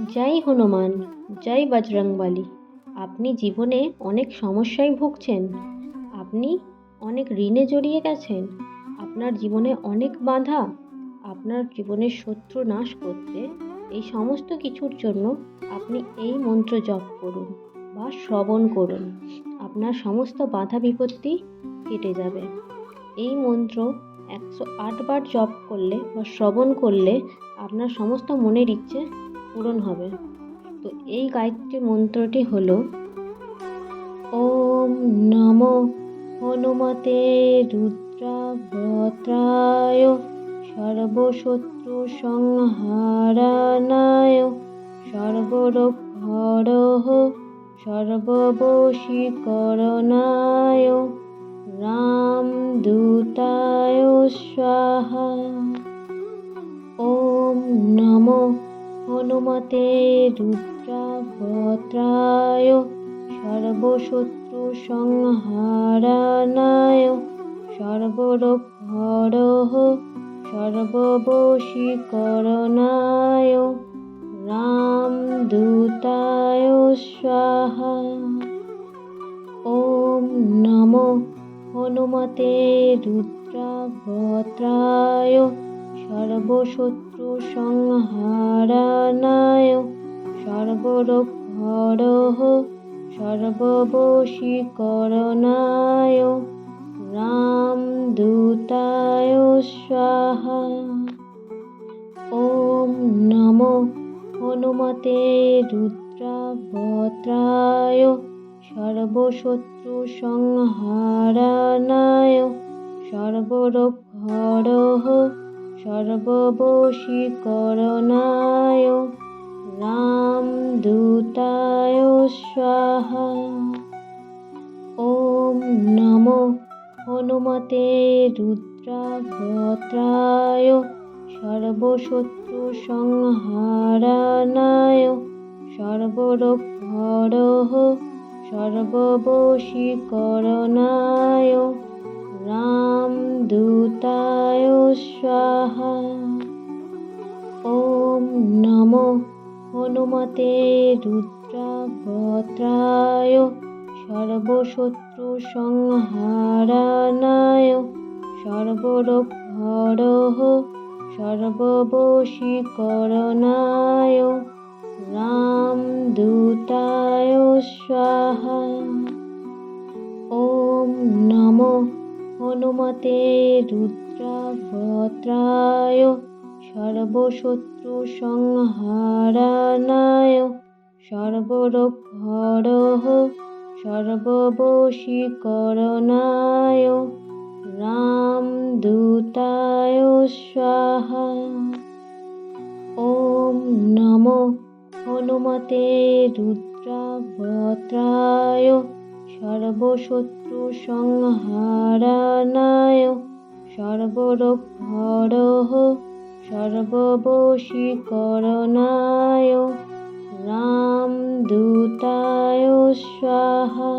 জয় হনুমান, জয় বজরংবলী। আপনি জীবনে অনেক সমস্যায় ভুগছেন। আপনি অনেক ঋণে জড়িয়ে গেছেন। আপনার জীবনে অনেক বাধা। আপনার জীবনের শত্রু নাশ করতে এই সমস্ত কিছুর জন্য আপনি এই মন্ত্র জপ করুন বা শ্রবণ করুন। আপনার সমস্ত বাধা বিপত্তি কেটে যাবে। এই মন্ত্র 108 বার জপ করলে বা শ্রবণ করলে আপনার সমস্ত মনের ইচ্ছে পূরণ হবে। তো এই গায়ত্রী মন্ত্রটি হলো ওম নমো হনুমতে রুদ্রাবতায় সর্বশত্রু সংহারানায় সর্বরোগহরঃ সর্ববশীকরণায় রামদূতায় স্বাহা। ওম নমো হনুমতে রুদ্রাবতায় সর্বশত্রু সংহারানায় সর্বরোগহরঃ সর্ববশীকরণায় রামদূতায় স্বাহা। ওম নমো হনুমতে রুদ্রাবতায় সর্বশত্রু সংহারানায় সর্বরোগহরঃ সর্ববশীকরণায় রামদূতায় স্বাহা। ওম নমো হনুমতে রুদ্রাবতায় সর্বশত্রু সংহারানায় সর্বরোগহরঃ সর্ববশীকরণায় রামদূতায় স্বাহা। ওম নমো হনুমতে রুদ্রাবতায় সর্বশত্রু সংহারানায় সর্বরোগহরঃ সর্ববশীকরণায় রামদূতায় স্বাহা। ওম নমো হনুমতে রুদ্রাবতায় সর্বশত্রু সংহারানায় সর্বরোগহরঃ সর্ববশীকরণায় রামদূতায় স্বাহা। ওম নমো হনুমতে রুদ্রাবতায় সর্বশত্রু সংহারানায় সর্বরোগহরঃ সর্ববশীকরণায় রামদূতায় স্বাহা। ওম নমো হনুমতে রুদ্রাবতায় সর্বশত্রু সংহারানায় সর্বরোগহরঃ সর্ববশীকরণায় রামদূতায় স্বাহা।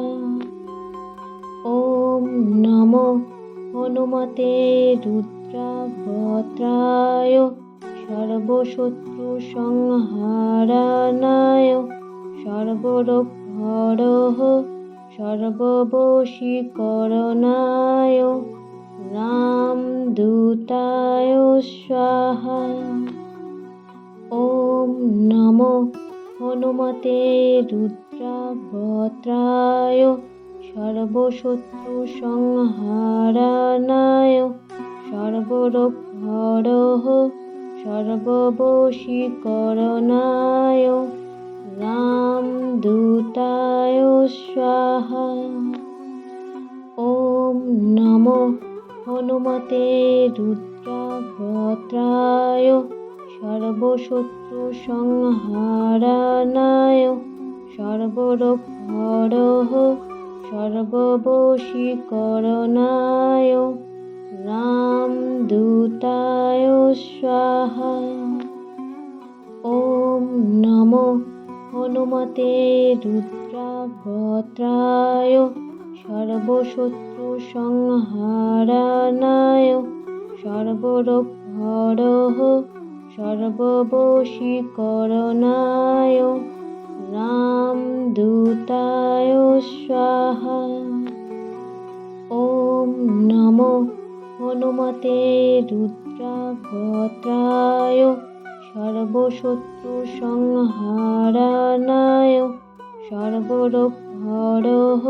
ওম নমো হনুমতে রুদ্রাবতায় সর্বশত্রু সংহারানায় সর্বরোগহরঃ সর্ববশীকরণায় রামদূতায় স্বাহা। ওম নমো হনুমতে রুদ্রাবতায় সর্বশত্রু সংহারানায় সর্বরোগহরঃ সর্ববশীকরণায় রামদূতায় স্বাহা। ওম নমো হনুমতে রুদ্রাবতায় সর্বশত্রু সংহারানায় সর্বরোগহরঃ সর্ববশীকরণায় রামদূতায় স্বাহা। ওম নমো হনুমতে রুদ্রাবতায় সর্বশত্রু সংহারানায় সর্বরোগহরঃ সর্ববশীকরণায় রুদ্রাভদ্রায় সর্বশত্রু সংহারানায় সর্বরোগহরঃ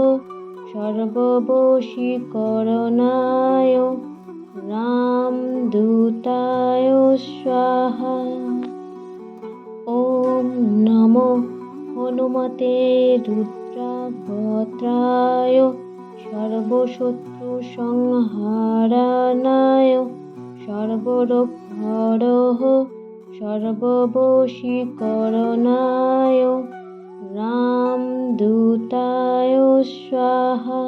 সর্ববশীকরণায় রামদূতায় স্বাহা। ওম নমো হনুমতে রুদ্রাভদ্রায় সর্বশত্রু সংহারানায় সর্বরোগহরঃ সর্ববশীকরণায় রামদূতায় স্বাহা।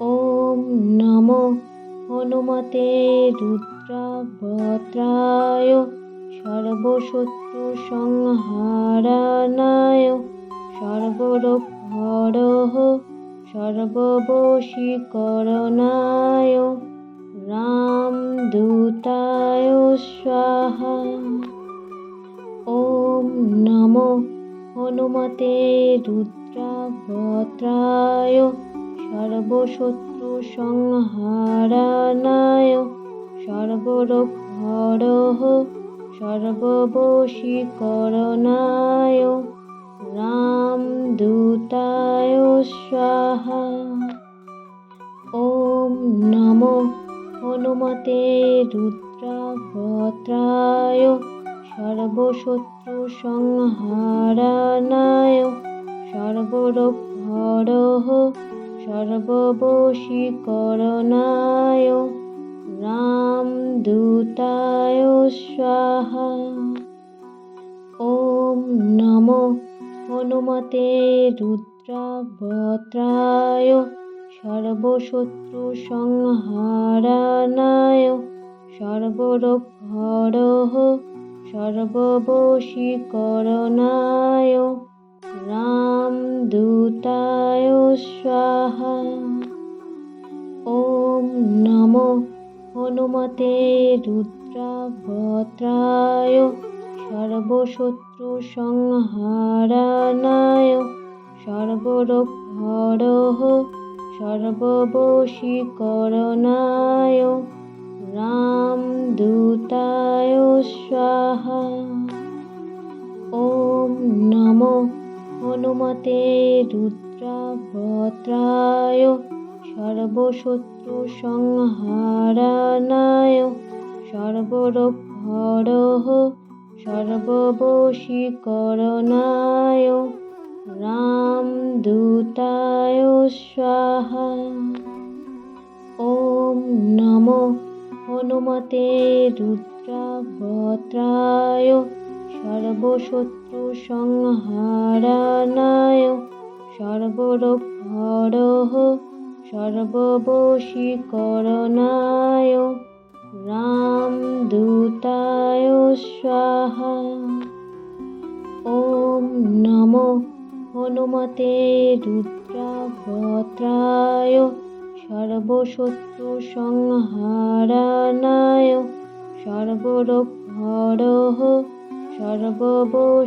ওম নমো হনুমতে রুদ্রাভদ্রায় সর্বশত্রু সংহারানায় সর্বরোগহরঃ সর্ববশীকরণায় রামদূতায় স্বাহা। ওম নমো হনুমতে রুদ্রাভদ্রায় সর্বশত্রু সংহারানায় সর্বরোগহরঃ সর্ববশীকরণায় রামদূতায় স্বাহা। ওম নমো হনুমতে রুদ্রাভদ্রায় সর্বশত্রু সংহারানায় সর্বরোগহরঃ সর্ববশীকরণায় রামদূতায় স্বাহা। ওম নমো হনুমতে রুদ্রাভদ্রায় সর্বশত্রু সংহারানায় সর্বরোগহরঃ সর্ববশীকরণায় রামদূতায় স্বাহা। ওম নমো হনুমতে রুদ্রাভদ্রায় সর্বশত্রু সংহারানায় সর্বরোগহরঃ সর্ববশীকরণায় রামদূতায় স্বাহা। ওম নমো হনুমতে রুদ্রাভদ্রায় সর্বশত্রু সংহারানায় সর্বরোগহরঃ সর্ববশীকরণায় রামদূতায় স্বাহা। ওম নমো হনুমতে রুদ্রাভদ্রায় সর্বশত্রু সংহারানায় সর্বরোগহরঃ সর্ববশীকরণায় রামদূতায় স্বাহা। ওম নমো হনুমতে রুদ্রাভদ্রায় সর্বশত্রু সংহারানায় সর্বরোগহরঃ সর্ববশীকরণায়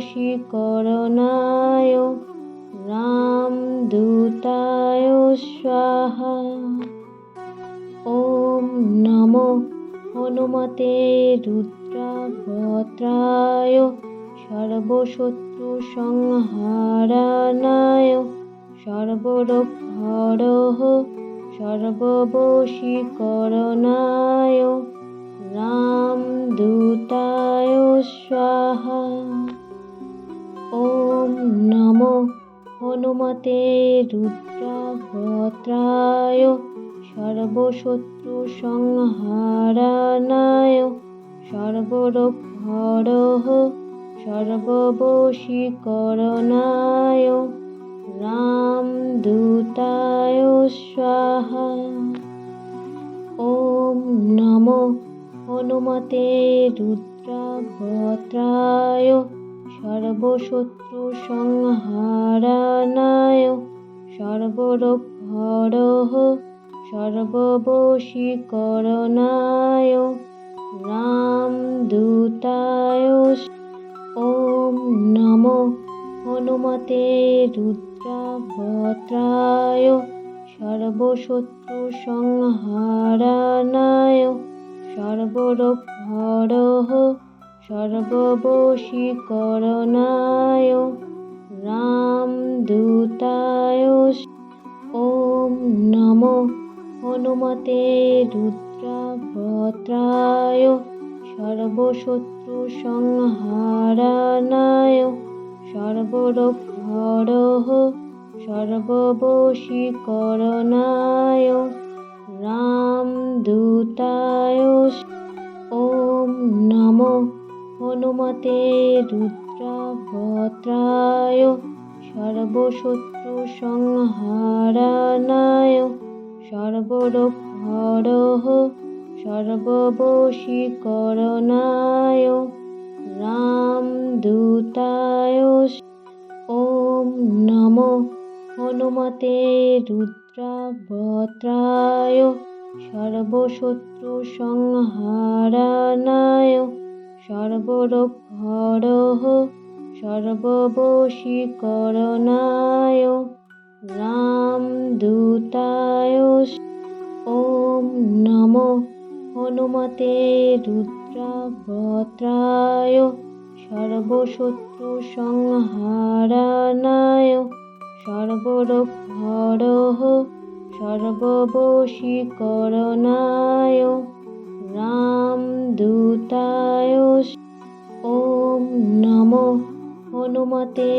রামদূতায় স্বাহা। ওম নমো হনুমতে রুদ্রাভদ্রায় সর্বশত্রু সংহারানায় সর্বরোগহরঃ সর্ববশীকরণায় রামদূতায় স্বাহা। ওম নমো হনুমতে রুদ্রাভদ্রায় সর্বশত্রু সংহারানায় সর্বরোগহরঃ সর্ববশীকরণায় রামদূতায় স্বাহা। ওম নমো হনুমতে রুদ্রাভদ্রায় সর্বশত্রু সংহারানায় সর্বরোগহরঃ সর্ববশীকরণায় রামদূতায়। ওম নমো হনুমতে রুদ্রাভদ্রায় সর্বশত্রু সংহারানায় সর্বরোগহরহ সর্ববশীকরণায় রামদূতায়। ওম নমো হনুমতে রুদ্রভদ্রায় সর্বশত্রু সংহারানায় সর্বরোগহরহ সর্ববশীকরণায় রামদূতায়। ওম নমো হনুমতে রুদ্রভদ্রায় সর্বশত্রু সংহারানায় সর্বরোগহরহ সর্ববশীকরণায় রামদূতায়। ওম নমো হনুমতে রুদ্রভদ্রায় সর্বশত্রু সংহারানায় সর্বরোগহরহ সর্ববশীকরণায় রামদূতায়। ওম নমো হনুমতে রুদ্রভদ্রায় সর্বশত্রু সংহারানায় সর্বরোগহরহ সর্ববশীকরণায় রামদূতায়। ওম নমো হনুমতে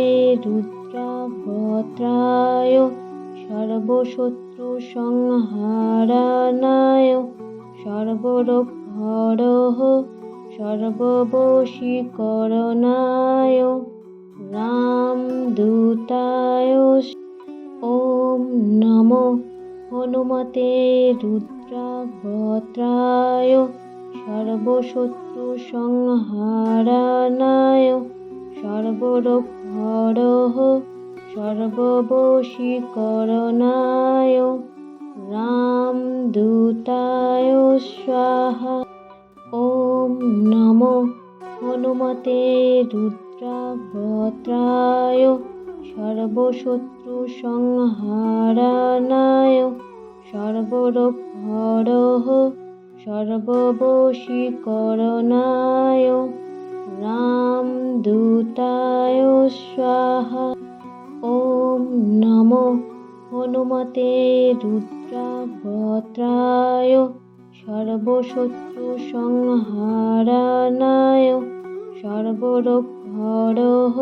রুদ্রভদ্রায় সর্বশত্রু সংহারানায় সর্বরোগহরহ সর্ববশীকরণায় রামদূতায়। ওম নমো হনুমতে রুদ্রভদ্রায় সর্বশত্রু সংহারানায় সর্বরোগহরহ সর্ববশীকরণায় রামদূতায় স্বাহা। ওম নমো হনুমতে রুদ্রভদ্রায় সর্বশত্রু সংহারানায় সর্বরোগহরহ সর্ববশীকরণায় রামদূতায় স্বাহা। ওম নমো হনুমতে রুদ্রভদ্রায় সর্বশত্রু সংহারানায় সর্বরোগহরহ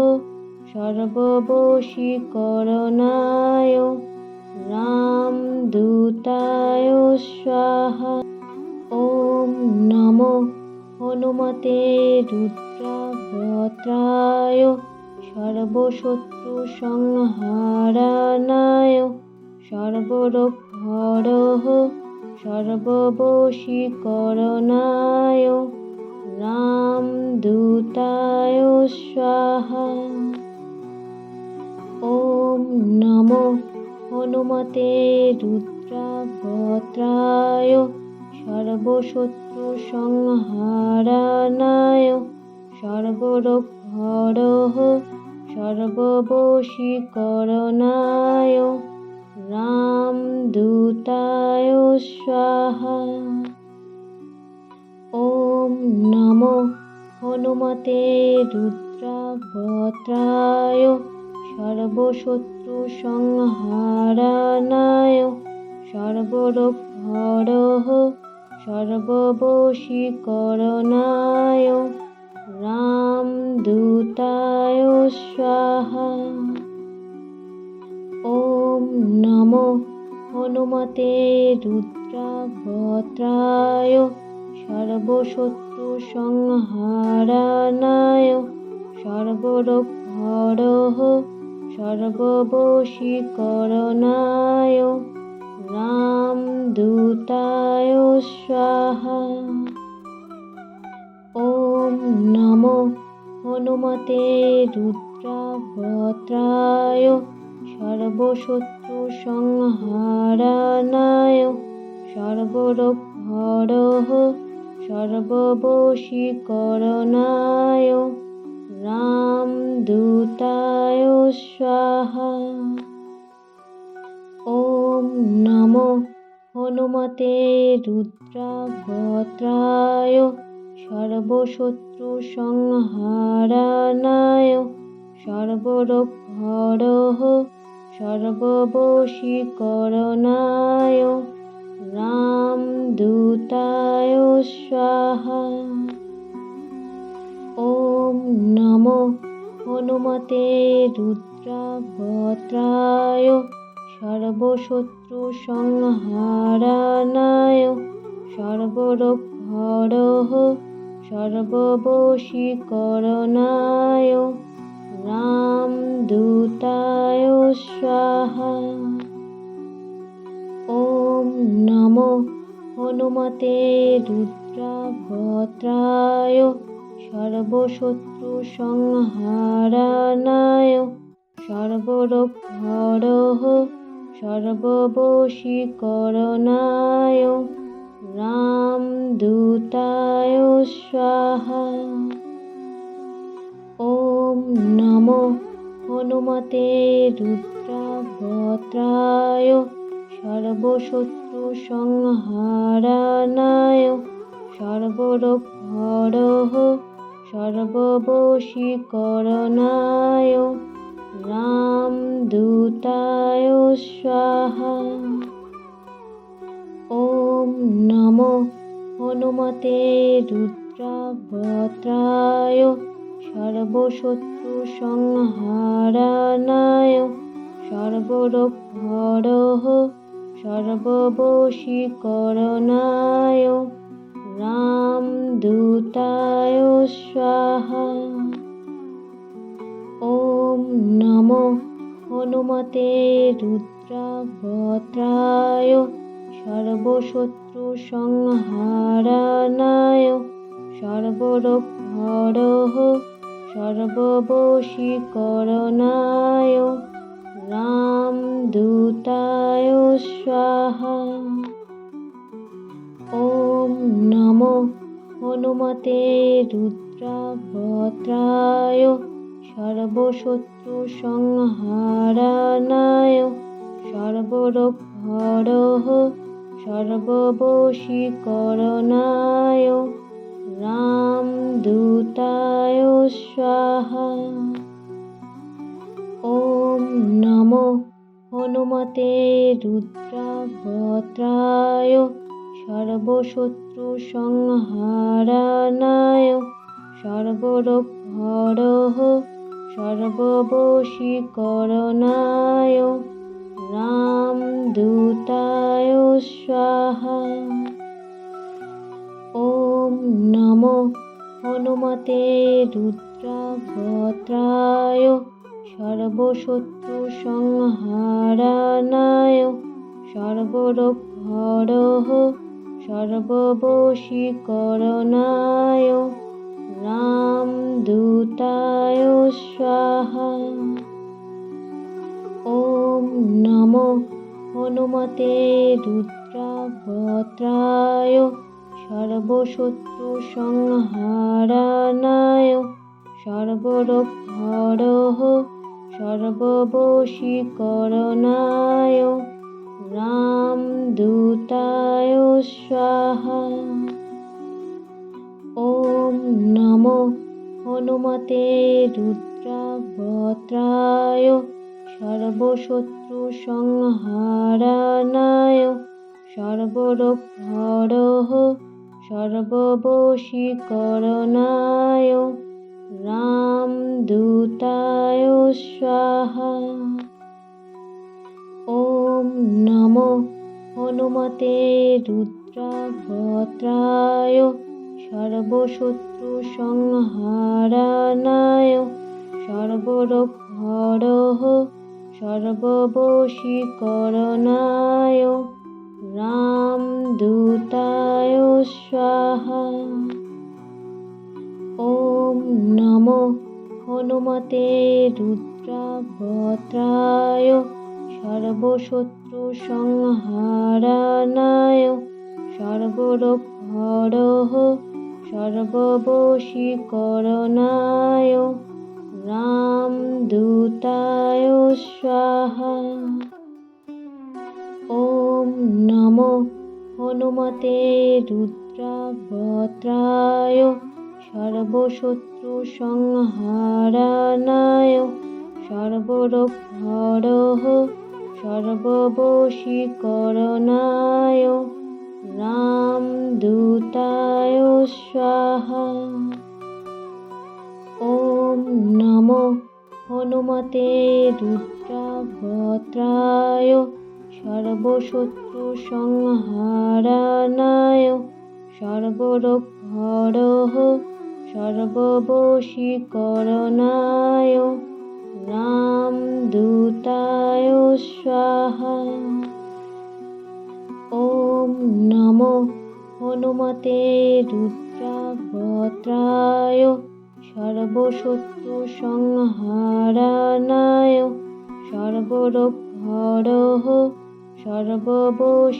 সর্ববশীকরণায় রামদূতায় স্বাহা। ওম নমো হনুমতে রুদ্রভদ্রায় সর্বশত্রু সংহারানায় সর্বরোগহরহ সর্ববশীকরণায় রামদূতায় স্বাহা। ওম নমো হনুমতে রুদ্রভদ্রায় সর্বশত্রু সংহারানায় সর্বরোগহরহ সর্ববশীকরণায় রামদূতায় স্বাহা। ওম নমো হনুমতে রুদ্রভদ্রায় সর্বশত্রু সংহারানায় সর্বরোগহরহ সর্ববশীকরণায় রামদূতায় স্বাহা। ওম নমো হনুমতে রুদ্রভদ্রায় সর্বশত্রু সংহারানায় সর্বরোগহরহ সর্ববশীকরণায় রামদূতায় স্বাহা। ওম নমো হনুমতে রুদ্রভদ্রায় সর্বশত্রু সংহারানায় সর্বরোগহরহ সর্ববশীকরণায় রামদূতায় স্বাহা। ওম নমো হনুমতে রুদ্রাভদ্রায় সর্বশত্রু সংহারানায় সর্বরোগহরহ সর্ববশীকরণায় রামদূতায় স্বাহা। ওম নমো হনুমতে রুদ্রাভদ্রায় সর্বশত্রু সংহারানায় সর্বরোগহরহ সর্ববশীকরণায় রামদূতায় স্বাহা। ওম নমো হনুমতে রুদ্রাভদ্রায় সর্বশত্রু সংহারানায় সর্বরোগহরহ সর্ববশীকরণায় রামদূতায় স্বাহা। ওম নমো হনুমতে রুদ্রাভদ্রায় সর্বশত্রু সংহারানায় সর্বরোগহরহ সর্ববশীকরণায় রামদূতায় স্বাহা। ওম নমো হনুমতে রুদ্রাভদ্রায় সর্বশত্রু সংহারানায় সর্বরোগহরহ সর্ববশীকরণায় রামদূতায় স্বাহা। ওম নমো হনুমতে রুদ্রাভদ্রায় সর্বশত্রু সংহারানায় সর্বরোগহরহ সর্ববশীকরণায় রামদূতায় স্বাহা। ওম নমো হনুমতে রুদ্রাভদ্রায় সর্বশত্রু সংহারানায় সর্বরোগহরহ সর্ববশীকরণায় রামদূতায় স্বাহা। ওম নমো হনুমতে রুদ্রাভদ্রায় সর্বশত্রু সংহারানায় সর্বরোগহরহ সর্ববশীকরণায় রামদূতায় স্বাহা। ওম নমো হনুমতে রুদ্রাভদ্রায় সর্বশত্রু সংহারানায় সর্বরোগহরহ সর্ববশীকরণায় রামদূতায় স্বাহা। ওম নমো হনুমতে রুদ্রাভদ্রায় সর্বশত্রু সংহারানায় সর্বরোগহরহ সর্ববশীকরণায় রামদূতায় স্বাহা। ওম নমো হনুমতে রুদ্রাভদ্রায় সর্বশত্রু সংহারানায় সর্বরোগহরহ সর্ববশীকরণায় রামদূতায় স্বাহা। ওম নমো হনুমতে রুদ্রাভদ্রায় সর্বশত্রু সংহারানায় সর্বরোগহরহ সর্ববশীকরণায় রামদূতায় স্বাহা। ওম নমো হনুমতে রুদ্রাভদ্রায় সর্বশত্রু সংহারানায় সর্বরোগহরহ সর্ববশীকরণায় রামদূতায় স্বাহা। ওম নমো হনুমতে রুদ্রাবতায় সর্বশত্রু সংহারায় সর্বরোগহরঃ সর্ববশীকরণায় রামদূতায় স্বাহা। ওম নমো হনুমতে রুদ্রাবতায় সর্বশত্রু সংহারায় সর্বরোগহরঃ সর্ববশীকরণায় রামদূতায় স্বাহা। ওম নমো হনুমতে রুদ্রাবতায় সর্বশত্রু সংহারায় সর্বরোগহরঃ সর্ববশীকরণায়